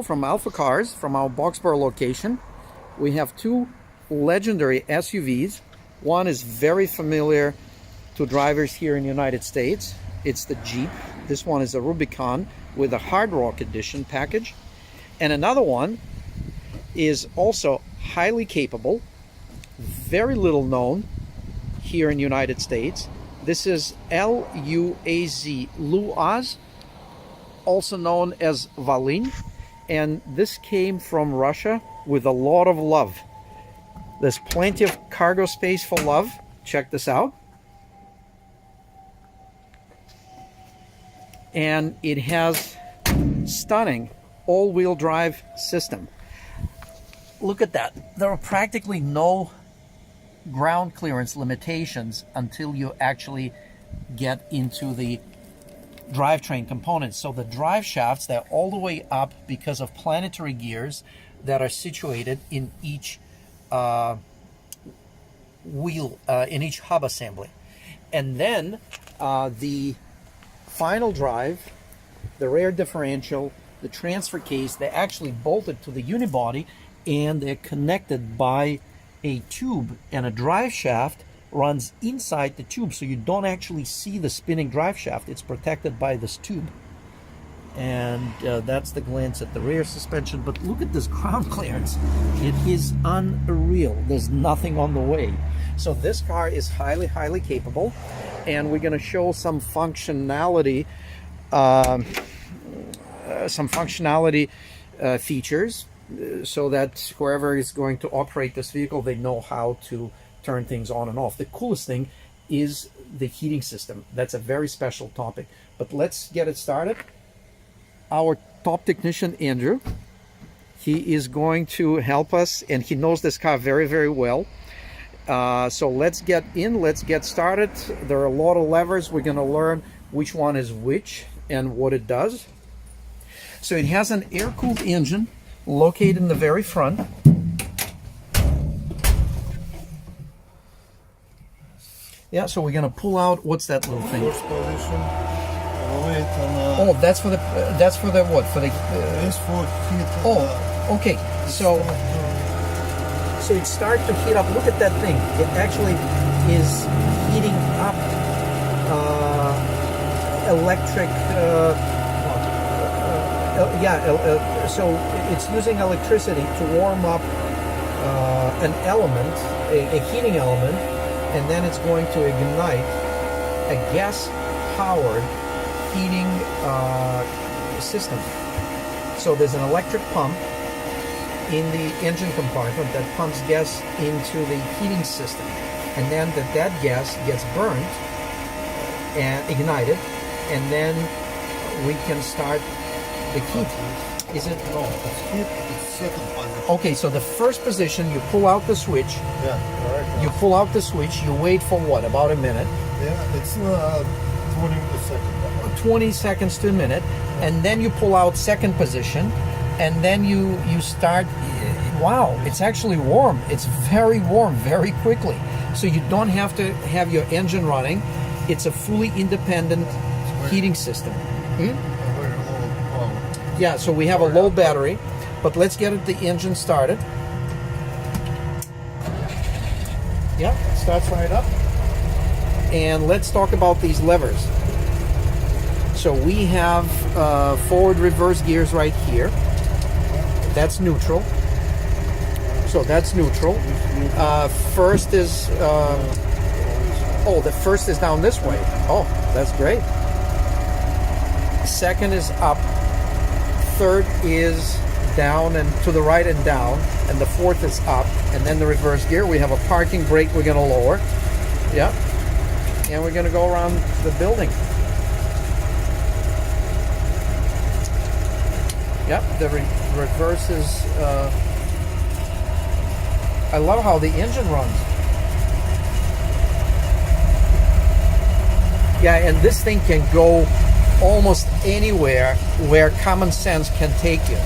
Hello from AlphaCars, from our Boxborough location. We have two legendary SUVs. One is very familiar to drivers here in the United States. It's the Jeep. This one is a Rubicon with a Hard Rock Edition package. And another one is also highly capable, very little known here in the United States. This is LuAZ, also known as Valin. And this came from Russia with a lot of love. There's plenty of cargo space for love. Check this out. And it has stunning all-wheel drive system. Look at that. There are practically no ground clearance limitations until you actually get into the drivetrain components. So the drive shafts, they're all the way up because of planetary gears that are situated in each wheel, in each hub assembly. And then the final drive, the rear differential, the transfer case, they're actually bolted to the unibody and they're connected by a tube, and a drive shaft runs inside the tube, so you don't actually see the spinning drive shaft. It's protected by this tube. And that's the glance at the rear suspension. But look at this ground clearance. It is unreal. There's nothing on the way. So this car is highly, highly capable. And we're going to show some functionality, features, so that whoever is going to operate this vehicle, they know how to turn things on and off. The coolest thing is the heating system. That's a very special topic. But let's get it started. Our top technician, Andrew, he is going to help us, and he knows this car very, very well. So let's get in, let's get started. There are a lot of levers. We're going to learn which one is which and what it does. So it has an air-cooled engine located in the very front. Yeah, so we're gonna pull out. What's that little thing? Oh, that's for the what? For the. It's for heat. Oh, okay. So it starts to heat up. Look at that thing. It actually is heating up electric. So it's using electricity to warm up an element, a heating element. And then it's going to ignite a gas-powered heating system. So there's an electric pump in the engine compartment that pumps gas into the heating system. And then that gas gets burned and ignited, and then we can start the heat. Is it? No, it's heat. It's second position. Okay, so the first position, you pull out the switch. Yeah, right. You pull out the switch, you wait for what, about a minute? Yeah, it's 20 seconds. 20 seconds to a minute, and then you pull out second position, and then you start. Wow, it's actually warm. It's very warm very quickly. So you don't have to have your engine running. It's a fully independent heating system. Yeah, so we have a low battery, but let's get the engine started. Yeah, it starts right up. And let's talk about these levers. So we have forward reverse gears right here. That's neutral. So that's neutral. First is, the first is down this way. Oh, that's great. Second is up. Third is down and to the right and down, and the fourth is up, and then the reverse gear. We have a parking brake we're going to lower. Yeah. And we're going to go around the building. Yep, the reverse is, I love how the engine runs. Yeah, and this thing can go almost anywhere where common sense can take you.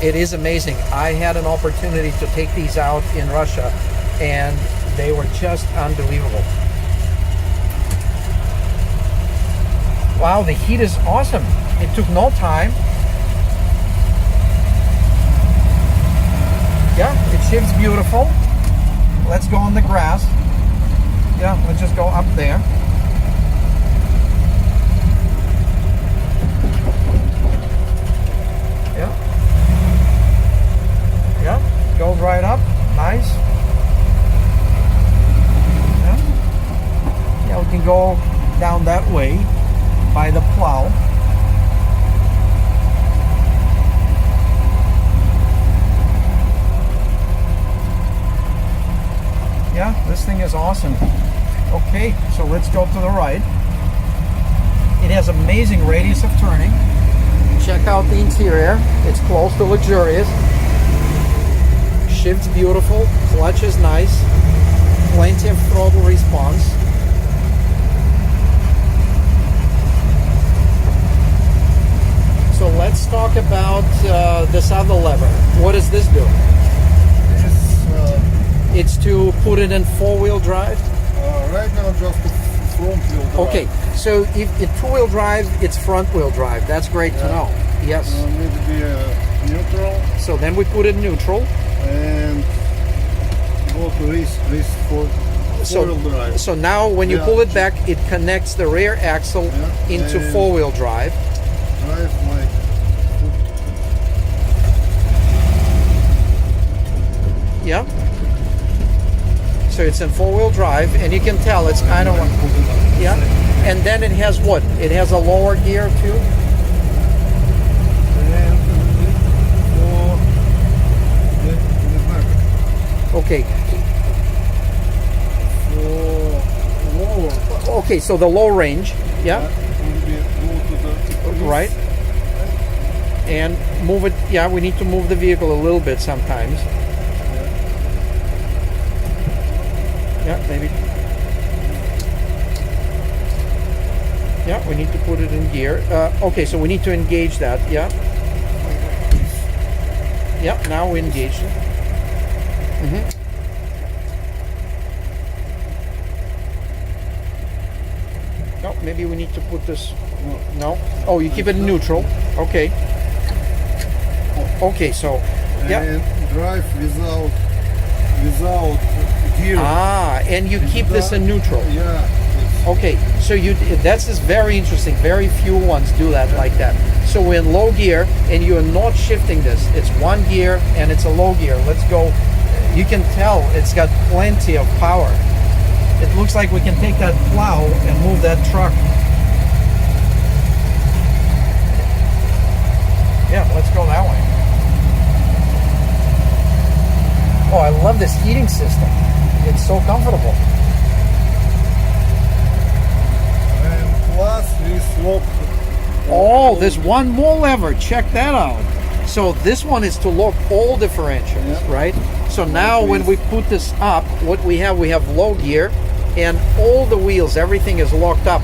It is amazing. I had an opportunity to take these out in Russia, and they were just unbelievable. Wow, the heat is awesome. It took no time. Yeah, it shifts beautiful. Let's go on the grass. Yeah, let's just go up there. Yeah. Yeah, goes right up. Nice. Yeah. Yeah, we can go down that way by the plow. Yeah, this thing is awesome. Okay, so let's go to the right. It has amazing radius of turning. Check out the interior. It's close to luxurious. Shifts beautiful. Clutch is nice. Plenty of throttle response. So let's talk about this other lever. What does this do? It's to put it in four-wheel drive? Right now just front-wheel drive. Okay, so if it's two-wheel drive, it's front-wheel drive. That's great to know. Yes. Need to be neutral. So then we put it in neutral. And go to this for four-wheel drive. So now when you pull it back, it connects the rear axle into four-wheel drive. Drive like... Yeah. So it's in four-wheel drive, and you can tell it's kind of... Yeah. And then it has what? It has a lower gear too? Okay. Okay, so the low range, yeah. Right. And move it, yeah, we need to move the vehicle a little bit sometimes. Yeah, maybe. Yeah, we need to put it in gear. Okay, so we need to engage that, yeah. Yeah, now we engage it. No, maybe we need to put this. No. Oh, you keep it in neutral. Okay. Okay, so yeah. And drive without gear. Ah, and you keep this in neutral. Yeah. Okay, so that's just very interesting. Very few ones do that like that. So we're in low gear, and you're not shifting this. It's one gear, and it's a low gear. Let's go. You can tell it's got plenty of power. It looks like we can take that plow and move that truck. Yeah, let's go that way. Oh, I love this heating system. It's so comfortable. And plus this lock. Oh, there's one more lever. Check that out. So this one is to lock all differentials, right? So now when we put this up, what we have low gear, and all the wheels, everything is locked up.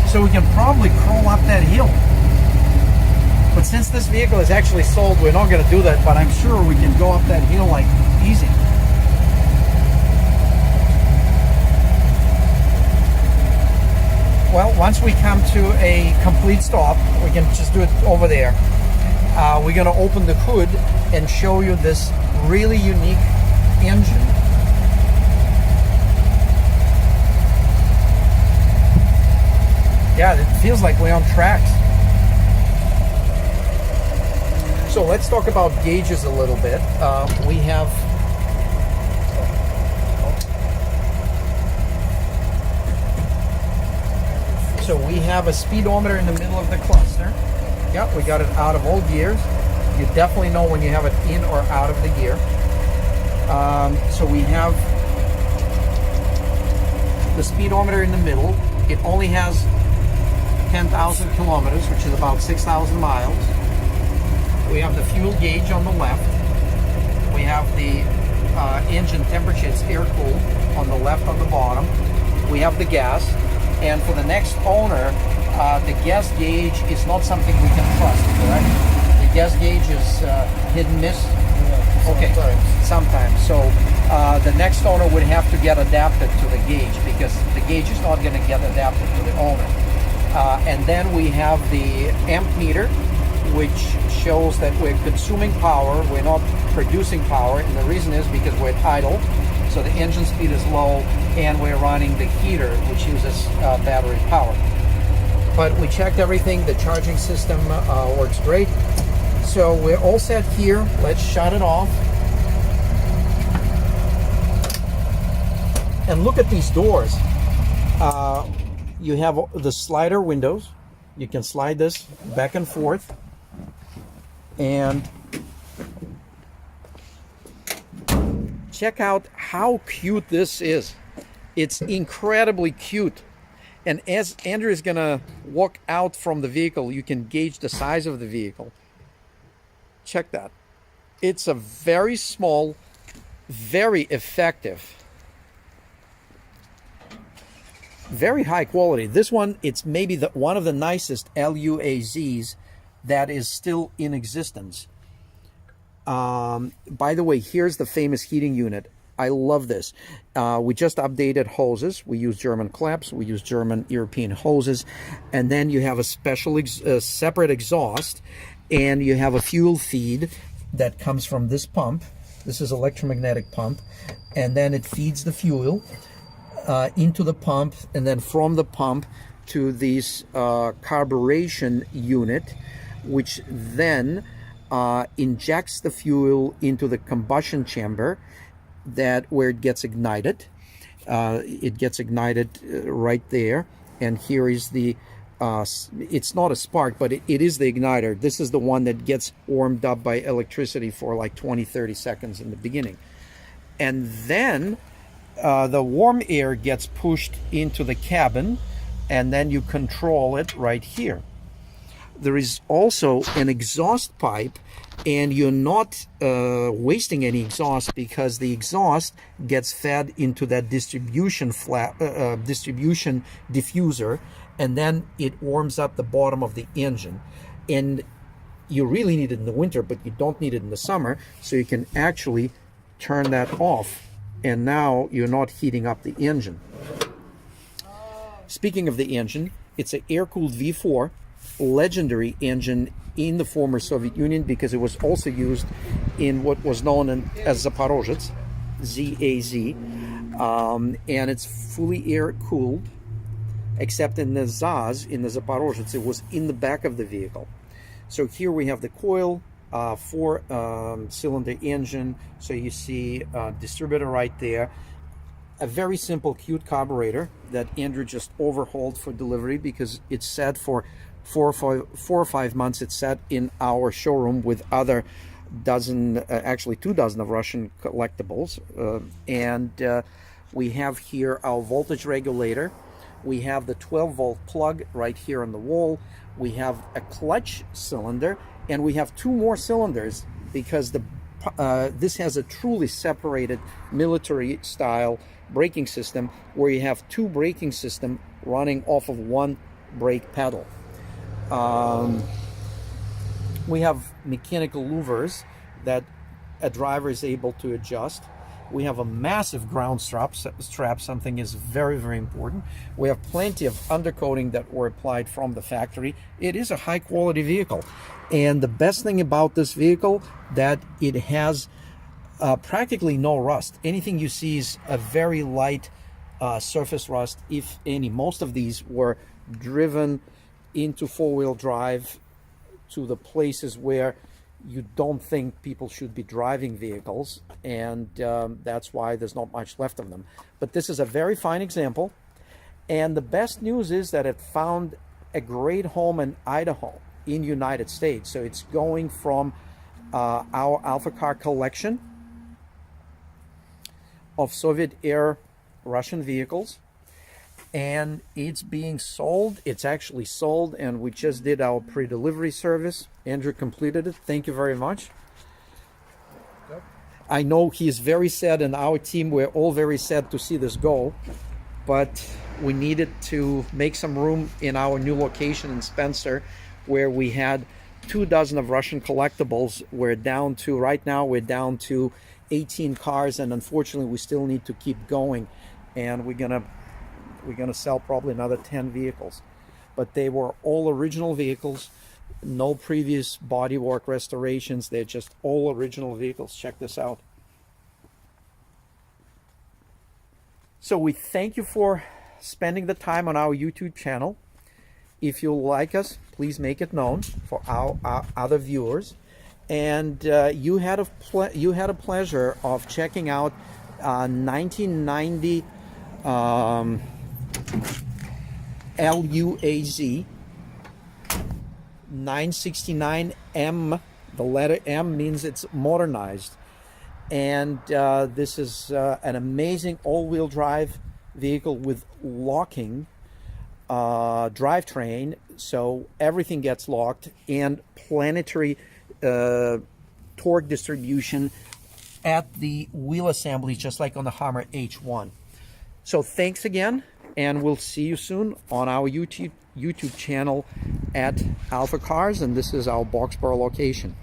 So we can probably crawl up that hill. But since this vehicle is actually sold, we're not going to do that, but I'm sure we can go up that hill like easy. Well, once we come to a complete stop, we can just do it over there. We're going to open the hood and show you this really unique engine. Yeah, it feels like we're on tracks. So let's talk about gauges a little bit. We have a speedometer in the middle of the cluster. Yeah, we got it out of all gears. You definitely know when you have it in or out of the gear. So we have the speedometer in the middle. It only has 10,000 kilometers, which is about 6,000 miles. We have the fuel gauge on the left. We have the engine temperature, it's air-cooled, on the left on the bottom. We have the gas. And for the next owner, the gas gauge is not something we can trust, correct? The gas gauge is hit and miss? Yeah, okay, sometimes. So the next owner would have to get adapted to the gauge, because the gauge is not going to get adapted to the owner. And then we have the amp meter, which shows that we're consuming power, we're not producing power, and the reason is because we're idle, so the engine speed is low, and we're running the heater, which uses battery power. But we checked everything, the charging system works great. So we're all set here. Let's shut it off. And look at these doors. You have the slider windows. You can slide this back and forth. And check out how cute this is. It's incredibly cute. And as Andrew is gonna walk out from the vehicle, you can gauge the size of the vehicle. Check that. It's a very small, very effective, very high quality. This one, it's maybe one of the nicest LuAZs that is still in existence. By the way, here's the famous heating unit. I love this. We just updated hoses. We use German claps. We use German European hoses. And then you have a special separate exhaust. And you have a fuel feed that comes from this pump. This is electromagnetic pump. And then it feeds the fuel into the pump. And then from the pump to this carburation unit, which then injects the fuel into the combustion chamber, where it gets ignited. It gets ignited right there. And here is the it's not a spark, but it is the igniter. This is the one that gets warmed up by electricity for like 20-30 seconds in the beginning. And then the warm air gets pushed into the cabin, and then you control it right here. There is also an exhaust pipe, and you're not wasting any exhaust because the exhaust gets fed into that distribution diffuser, and then it warms up the bottom of the engine. And you really need it in the winter, but you don't need it in the summer, so you can actually turn that off, and now you're not heating up the engine. Speaking of the engine, it's an air-cooled V4, legendary engine in the former Soviet Union because it was also used in what was known as Zaporozhets, ZAZ, and it's fully air-cooled, except in the ZAZ, in the Zaporozhets, it was in the back of the vehicle. So here we have the coil, 4-cylinder engine, so you see distributor right there, a very simple, cute carburetor that Andrew just overhauled for delivery because it's set for 4 or 5 months. It's set in our showroom with other actually 2 dozen of Russian collectibles. And we have here our voltage regulator. We have the 12-volt plug right here on the wall. We have a clutch cylinder, and we have 2 more cylinders because this has a truly separated military-style braking system where you have 2 braking systems running off of 1 brake pedal. We have mechanical louvers that a driver is able to adjust. We have a massive ground strap, something is very, very important. We have plenty of undercoating that were applied from the factory. It is a high quality vehicle. And the best thing about this vehicle, that it has practically no rust. Anything you see is a very light surface rust, if any. Most of these were driven into 4-wheel drive to the places where you don't think people should be driving vehicles, and that's why there's not much left of them. But this is a very fine example, and the best news is that it found a great home in Idaho in United States. So it's going from our AlphaCar collection of Soviet-era Russian vehicles, and it's being sold. It's actually sold, and we just did our pre-delivery service. Andrew completed it. Thank you very much. Yep. I know he's very sad, and our team, we're all very sad to see this go, but we needed to make some room in our new location in Spencer, where we had 2 dozen of Russian collectibles. Right now we're down to 18 cars, and unfortunately we still need to keep going, and we're gonna sell probably another 10 vehicles. But they were all original vehicles. No previous bodywork restorations. They're just all original vehicles. Check this out. So we thank you for spending the time on our YouTube channel. If you like us, please make it known for our other viewers. And you had a pleasure of checking out 1990 LuAZ 969M. The letter M means it's modernized. And this is an amazing all-wheel drive vehicle with locking drivetrain, so everything gets locked, and planetary torque distribution at the wheel assembly, just like on the Hummer H1. So thanks again, and we'll see you soon on our YouTube channel at AlphaCars, and this is our Boxborough location.